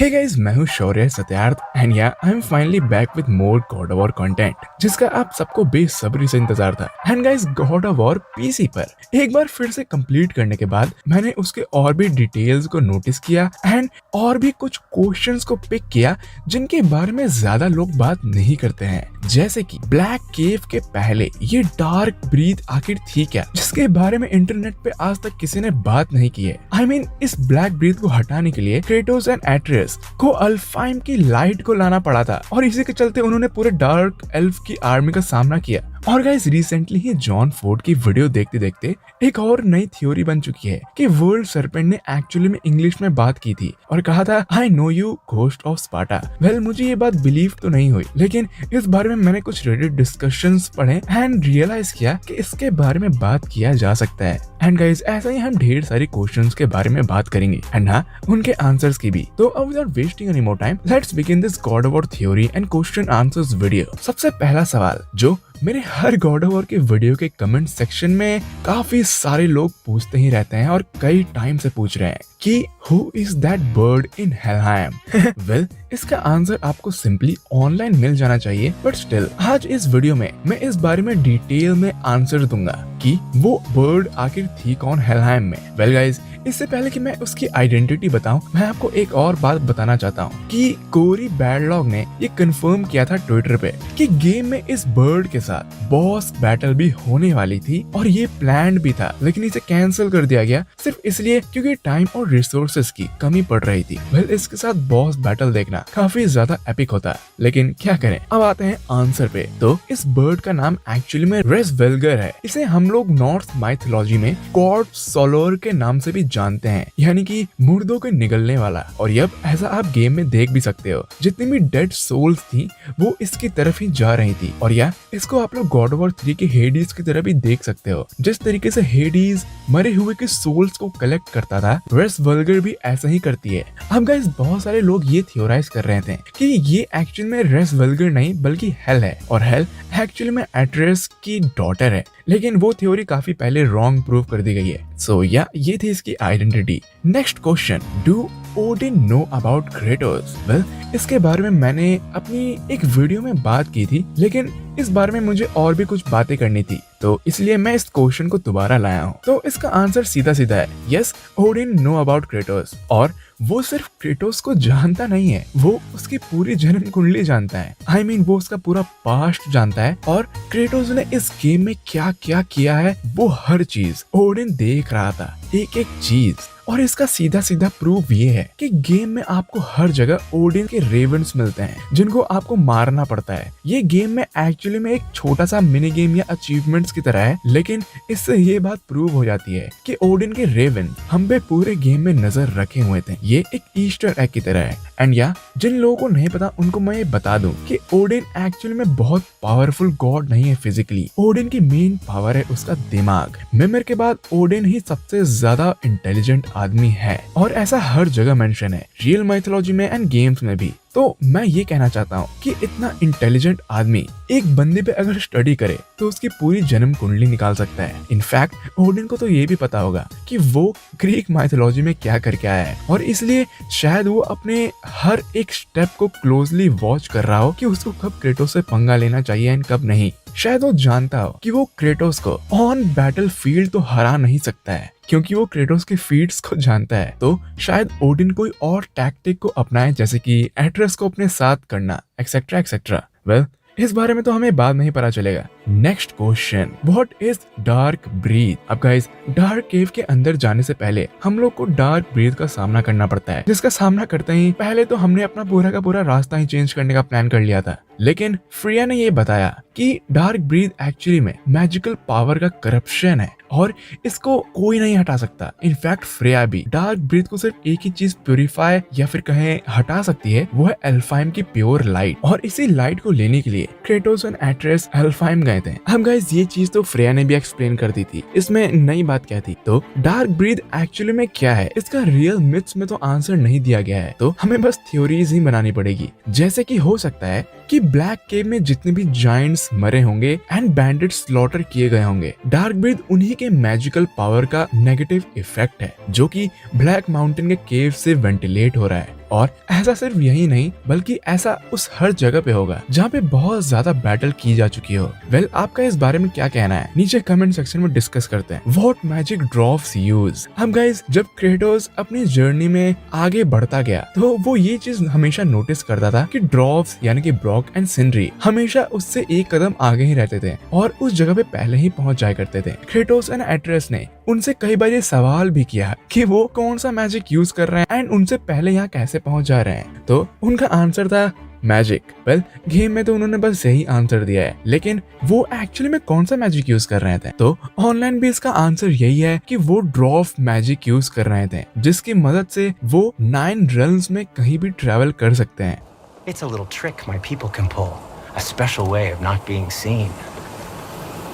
Hey guys, मैं हूँ शौर्य Satyarth and या I am finally back with more God of war content जिसका आप सबको बेसब्री से इंतजार था। And guys, God of war PC पर एक बार फिर से कंप्लीट करने के बाद मैंने उसके और भी डिटेल्स को नोटिस किया एंड और भी कुछ क्वेश्चंस को पिक किया जिनके बारे में ज्यादा लोग बात नहीं करते हैं, जैसे कि ब्लैक केव के पहले ये डार्क ब्रीथ आखिर थी क्या, जिसके बारे में इंटरनेट पे आज तक किसी ने बात नहीं की है। आई मीन, इस ब्लैक ब्रीथ को हटाने के लिए क्रेटोस एंड एट्रियस को अल्फाइम की लाइट को लाना पड़ा था और इसी के चलते उन्होंने पूरे डार्क एल्फ की आर्मी का सामना किया। और गाइस, रिसेंटली ही जॉन फोर्ड की वीडियो देखते देखते एक और नई थ्योरी बन चुकी है कि वर्ल्ड सरपेंट ने एक्चुअली में इंग्लिश में बात की थी और कहा था I know you ghost of Sparta. Well, मुझे ये बात बिलीव तो नहीं हुई, लेकिन इस बारे में मैंने कुछ रेडिट डिस्कशंस पढ़े एंड रियलाइज किया कि इसके बारे में बात किया जा सकता है। एंड गाइस, ऐसा ही हम ढेर सारी क्वेश्चंस के बारे में बात करेंगे एंड हाँ, उनके आंसर्स की भी। तो अब without wasting any more time, let's begin this God of war theory and question answers video. सबसे पहला सवाल जो मेरे हर गॉड ऑफ वॉर के वीडियो के कमेंट सेक्शन में काफी सारे लोग पूछते ही रहते हैं और कई टाइम से पूछ रहे हैं कि who is that bird in Helheim. Well, इसका आंसर आपको सिंपली ऑनलाइन मिल जाना चाहिए, बट स्टिल आज इस वीडियो में मैं इस बारे में डिटेल में आंसर दूंगा कि वो बर्ड आखिर थी कौन हेलहाइम में। वेल गाइस, इससे पहले कि मैं उसकी आइडेंटिटी बताऊं, मैं आपको एक और बात बताना चाहता हूं कि कोरी बैडलॉग ने ये कंफर्म किया था ट्विटर पे कि गेम में इस बर्ड के साथ बॉस बैटल भी होने वाली थी और ये प्लान्ड भी था, लेकिन इसे कैंसिल कर दिया गया सिर्फ इसलिए क्योंकि टाइम और रिसोर्सेज की कमी पड़ रही थी। वेल, इसके साथ बॉस बैटल देखना काफी ज्यादा एपिक होता है, लेकिन क्या करें। अब आते हैं आंसर पे। तो इस बर्ड का नाम एक्चुअली में रेसवेल्गर है। इसे हम लोग नॉर्थ माइथोलॉजी में कॉर्प्स सोलोर के नाम से भी जानते हैं, यानी कि मुर्दों के निगलने वाला। और यब ऐसा आप गेम में देख भी सकते हो, जितनी भी डेड सोल्स थी वो इसकी तरफ ही जा रही थी। और या इसको आप लोग गॉड ऑफ वॉर 3 के हेडीज की तरह भी देख सकते हो। जिस तरीके से हेडीज मरे हुए के सोल्स को कलेक्ट करता था, रेसवेल्गर भी ऐसा ही करती है। अब गाइस, बहुत सारे लोग ये थियोराइज कर रहे थे कि ये एक्चुअली में रेसवेल्गर नहीं बल्कि हेल है और हेल एक्चुअली में एट्रियस की डॉटर है, लेकिन वो थ्योरी काफी पहले रॉन्ग प्रूव कर दी गई है। सो या ये थी इसकी identity. Next question, do Odin know about Kratos? Well, इसके बारे में मैंने अपनी एक वीडियो में बात की थी, लेकिन इस बारे में मुझे और भी कुछ बातें करनी थी, तो इसलिए मैं इस क्वेश्चन को दोबारा लाया हूँ। तो इसका आंसर सीधा सीधा है yes, Odin know about Kratos. और वो सिर्फ क्रेटोस को जानता नहीं है, वो उसकी पूरी जन्म कुंडली जानता है। आई मीन, वो उसका पूरा पास्ट जानता है और क्रेटोस ने इस गेम में क्या क्या किया है वो हर चीज ओडिन देख रहा था, एक एक चीज। और इसका सीधा सीधा प्रूफ ये है कि गेम में आपको हर जगह ओडिन के रेवेंस मिलते हैं जिनको आपको मारना पड़ता है। ये गेम में एक्चुअली में एक छोटा सा मिनी गेम या अचीवमेंट्स की तरह है, लेकिन इससे ये बात प्रूव हो जाती है कि ओडिन के रेवेन हम पे पूरे गेम में नजर रखे हुए थे। ये एक ईस्टर एग की तरह है। एंड या जिन लोगों को नहीं पता उनको मैं ये बता दूं कि ओडिन एक्चुअली में बहुत पावरफुल गॉड नहीं है फिजिकली। ओडिन की मेन पावर है उसका दिमाग। मिमिर के बाद ओडिन ही सबसे ज्यादा इंटेलिजेंट आदमी है और ऐसा हर जगह मेंशन है, रियल माइथोलॉजी में एंड गेम्स में भी। तो मैं ये कहना चाहता हूँ कि इतना इंटेलिजेंट आदमी एक बंदे पे अगर स्टडी करे तो उसकी पूरी जन्म कुंडली निकाल सकता है। इनफैक्ट ओडिन को तो ये भी पता होगा कि वो ग्रीक माइथोलॉजी में क्या करके आया है और इसलिए शायद वो अपने हर एक स्टेप को क्लोजली वॉच कर रहा हो कि उसको कब क्रेटोस से पंगा लेना चाहिए एंड कब नहीं। शायद वो जानता हो कि वो क्रेटोस को ऑन बैटल फील्ड तो हरा नहीं सकता है क्योंकि वो क्रेटोस के फीट्स को जानता है। तो शायद ओडिन कोई और टैक्टिक को अपनाए, जैसे कि एट्रियस को अपने साथ करना, एक्सेट्रा एक्सेट्रा। वेल, इस बारे में तो हमें बाद में ही पता चलेगा। Next question, what is dark breath? अब गाइस, डार्क केव के अंदर जाने से पहले हम लोग को डार्क ब्रीथ का सामना करना पड़ता है, जिसका सामना करते ही पहले तो हमने अपना पूरा का पूरा रास्ता ही चेंज करने का प्लान कर लिया था, लेकिन फ्रिया ने ये बताया कि डार्क ब्रीथ एक्चुअली में मैजिकल पावर का करप्शन है और इसको कोई नहीं हटा सकता। इनफैक्ट फ्रेया भी डार्क ब्रीथ को सिर्फ एक ही चीज प्यूरिफाई या फिर कहें हटा सकती है, वो है एल्फाइम की प्योर लाइट। और इसी लाइट को लेने के लिए क्रेटोस एंड एट्रियस एल्फाइम गए थे। अब गाइस, ये चीज तो फ्रेया ने भी एक्सप्लेन कर दी थी, इसमें नई बात क्या थी? तो डार्क ब्रीथ एक्चुअली में क्या है, इसका रियल मिथ्स में तो आंसर नहीं दिया गया है, तो हमें बस थ्योरीज ही बनानी पड़ेगी। जैसे कि हो सकता है कि ब्लैक केव में जितने भी जायंट्स मरे होंगे एंड बैंडेड स्लॉटर किए गए होंगे, डार्क ब्रीथ उन्हीं के मैजिकल पावर का नेगेटिव इफेक्ट है जो कि ब्लैक माउंटेन के केव से वेंटिलेट हो रहा है। और ऐसा सिर्फ यही नहीं बल्कि ऐसा उस हर जगह पे होगा जहाँ पे बहुत ज्यादा बैटल की जा चुकी हो। वेल, आपका इस बारे में क्या कहना है नीचे कमेंट सेक्शन में डिस्कस करते हैं। What magic drops use. अब गाइस, जब क्रेटोस अपनी जर्नी में आगे बढ़ता गया तो वो ये चीज हमेशा नोटिस करता था कि ड्रॉप्स यानी कि ब्रॉक एंड सिंड्री हमेशा उससे एक कदम आगे ही रहते थे और उस जगह पे पहले ही पहुंच जाया करते थे। क्रेटोस एंड एट्रेस ने उनसे कई बार ये सवाल भी किया कि वो कौन सा मैजिक यूज कर रहे हैं एंड उनसे पहले यहाँ कैसे पहुंच जा रहे हैं। तो उनका आंसर था मैजिक। वेल, गेम में तो उन्होंने बस यही आंसर दिया है, लेकिन वो एक्चुअली में कौन सा मैजिक यूज कर रहे थे? तो ऑनलाइन भी इसका आंसर यही है कि वो ड्रॉप मैजिक यूज कर रहे थे, जिसकी मदद से वो 9 realms में कहीं भी ट्रेवल कर सकते हैं। It's a little trick my people can pull, a special way of not being seen.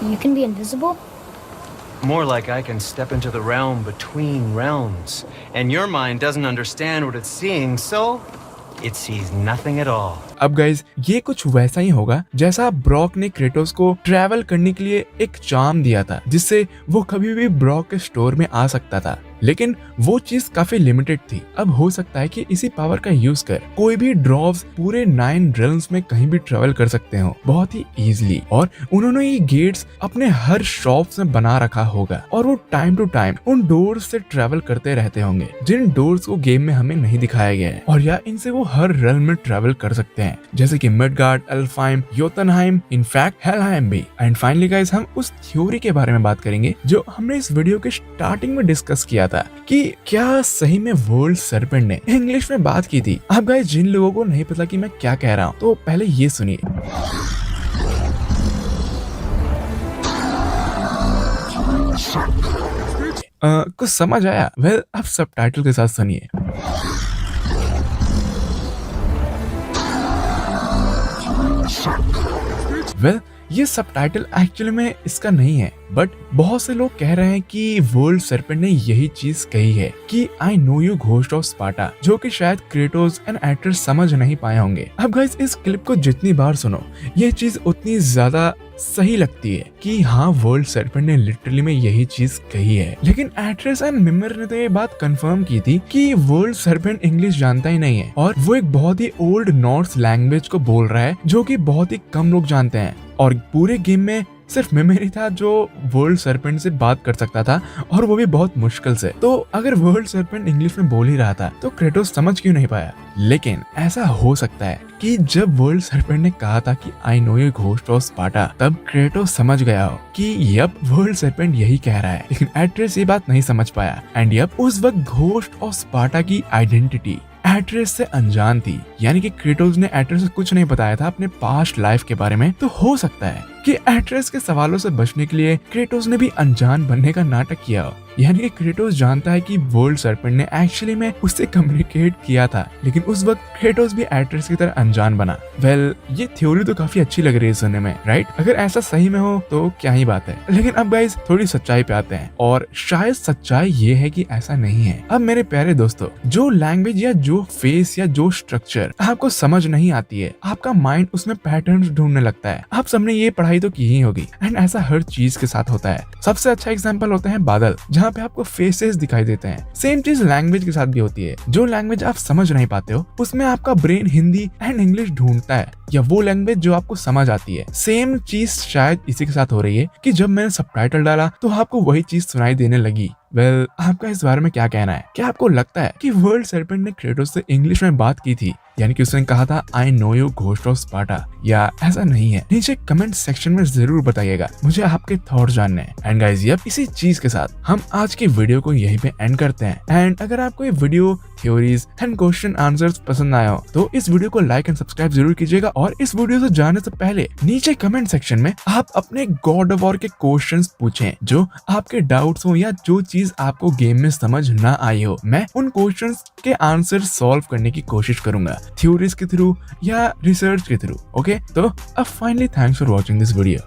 You can be invisible? More like I can step into the realm between realms, and your mind doesn't understand what it's seeing, so it sees nothing at all. अब guys, ये कुछ वैसा ही होगा जैसा Brock ने Kratos को travel करने के लिए एक चार्म दिया था, जिससे वो कभी भी ब्रॉक के स्टोर में आ सकता था, लेकिन वो चीज काफी लिमिटेड थी। अब हो सकता है कि इसी पावर का यूज कर कोई भी ड्रॉप्स पूरे 9 realms में कहीं भी ट्रेवल कर सकते हो बहुत ही इजीली, और उन्होंने ये गेट्स अपने हर शॉप्स में बना रखा होगा और वो टाइम टू टाइम उन डोर्स से ट्रेवल करते रहते होंगे, जिन डोर्स को गेम में हमें नहीं दिखाया गया है, और या इनसे वो हर realm में ट्रेवल कर सकते हैं, जैसे कि मिडगार्ड, एल्फहाइम, योतनहाइम, इनफैक्ट हेलहाइम भी। एंड फाइनली गाइस, हम उस थ्योरी के बारे में बात करेंगे जो हमने इस वीडियो के स्टार्टिंग में डिस्कस किया था कि क्या सही में वर्ल्ड सरपेंट ने इंग्लिश में बात की थी। अब गाइस, जिन लोगों को नहीं पता कि मैं क्या कह रहा हूँ, तो पहले ये सुनिए। कुछ समझ आया? वेल, अब सबटाइटल के साथ सुनिए। वेल, ये सबटाइटल एक्चुअली में इसका नहीं है, बट बहुत से लोग कह रहे हैं कि वर्ल्ड सरपेंट ने यही चीज कही है कि I know you ghost of Sparta, जो कि शायद क्रेटोस एंड एट्रेस समझ नहीं पाए होंगे। अब गाइस, इस क्लिप को जितनी बार सुनो, ये चीज उतनी ज्यादा सही लगती है कि हाँ, वर्ल्ड सरपेंट ने लिटरली में यही चीज कही है। लेकिन एट्रेस एंड मिमर ने तो ये बात कंफर्म की थी कि वर्ल्ड सरपेंट इंग्लिश जानता ही नहीं है, और वो एक बहुत ही ओल्ड नॉर्स लैंग्वेज को बोल रहा है जो कि बहुत ही कम लोग जानते हैं, और पूरे गेम में सिर्फ मेमोरी था जो वर्ल्ड सरपेंट से बात कर सकता था, और वो भी बहुत मुश्किल से। तो अगर वर्ल्ड सरपेंट इंग्लिश में बोल ही रहा था तो क्रेटोस समझ क्यों नहीं पाया? लेकिन ऐसा हो सकता है कि जब वर्ल्ड सरपेंट ने कहा था कि I know you ghost of Sparta, तब क्रेटोस समझ गया हो कि यप, वर्ल्ड सरपेंट यही कह रहा है, लेकिन एट्रेस ये बात नहीं समझ पाया। एंड यप, उस वक्त घोस्ट ऑफ स्पार्टा की आइडेंटिटी एट्रेस से अनजान थी, यानी कि क्रेटोस ने एट्रेस से कुछ नहीं बताया था अपने पास्ट लाइफ के बारे में। तो हो सकता है कि एट्रेस के सवालों से बचने के लिए क्रेटोस ने भी अनजान बनने का नाटक किया हो, यानी कि क्रेटोस जानता है कि वर्ल्ड सरपेंट ने एक्चुअली में उससे कम्युनिकेट किया था, लेकिन उस वक्त क्रेटोस भी एट्रेस की तरह अनजान बना। वेल, ये थ्योरी तो काफी अच्छी लग रही है सुनने में, राइट? अगर ऐसा सही में हो तो क्या ही बात है। लेकिन अब गाइस, थोड़ी सच्चाई पे आते हैं, और शायद सच्चाई ये है कि ऐसा नहीं है। अब मेरे प्यारे दोस्तों, जो लैंग्वेज या जो फेस या जो स्ट्रक्चर आपको समझ नहीं आती है, आपका माइंड उसमें पैटर्न्स ढूंढने लगता है। आप सबने ये पढ़ाई तो की ही होगी, एंड ऐसा हर चीज के साथ होता है। सबसे अच्छा एग्जांपल होता है बादल, जहाँ पे आपको फेसेस दिखाई देते हैं। सेम चीज लैंग्वेज के साथ भी होती है। जो लैंग्वेज आप समझ नहीं पाते हो, उसमें आपका ब्रेन हिंदी एंड इंग्लिश ढूंढता है, या वो लैंग्वेज जो आपको समझ आती है। सेम चीज शायद इसी के साथ हो रही है कि जब मैंने सबटाइटल डाला तो आपको वही चीज सुनाई देने लगी। वेल, आपका इस बारे में क्या कहना है? क्या आपको लगता है कि वर्ल्ड सरपेंट ने क्रेटोस से इंग्लिश में बात की थी, यानी कि उसने कहा था I know you ghost of Sparta, या ऐसा नहीं है? नीचे कमेंट सेक्शन में जरूर बताइएगा, मुझे आपके थॉट जानने हैं। एंड गाइस, यप, इसी चीज के साथ हम आज की वीडियो को यहीं पे एंड करते हैं। एंड अगर आपको ये video theories and question answers पसंद आया हो तो इस वीडियो को लाइक एंड सब्सक्राइब जरूर कीजिएगा, और इस वीडियो से जाने से पहले नीचे कमेंट सेक्शन में आप अपने गॉड ऑफ वॉर के क्वेश्चंस पूछें, जो आपके डाउट्स हो या जो चीज आपको गेम में समझ ना आई हो। मैं उन क्वेश्चंस के आंसर सॉल्व करने की कोशिश करूंगा, थ्योरीज के थ्रू या रिसर्च के थ्रू। ओके, तो अब finally thanks for watching this video.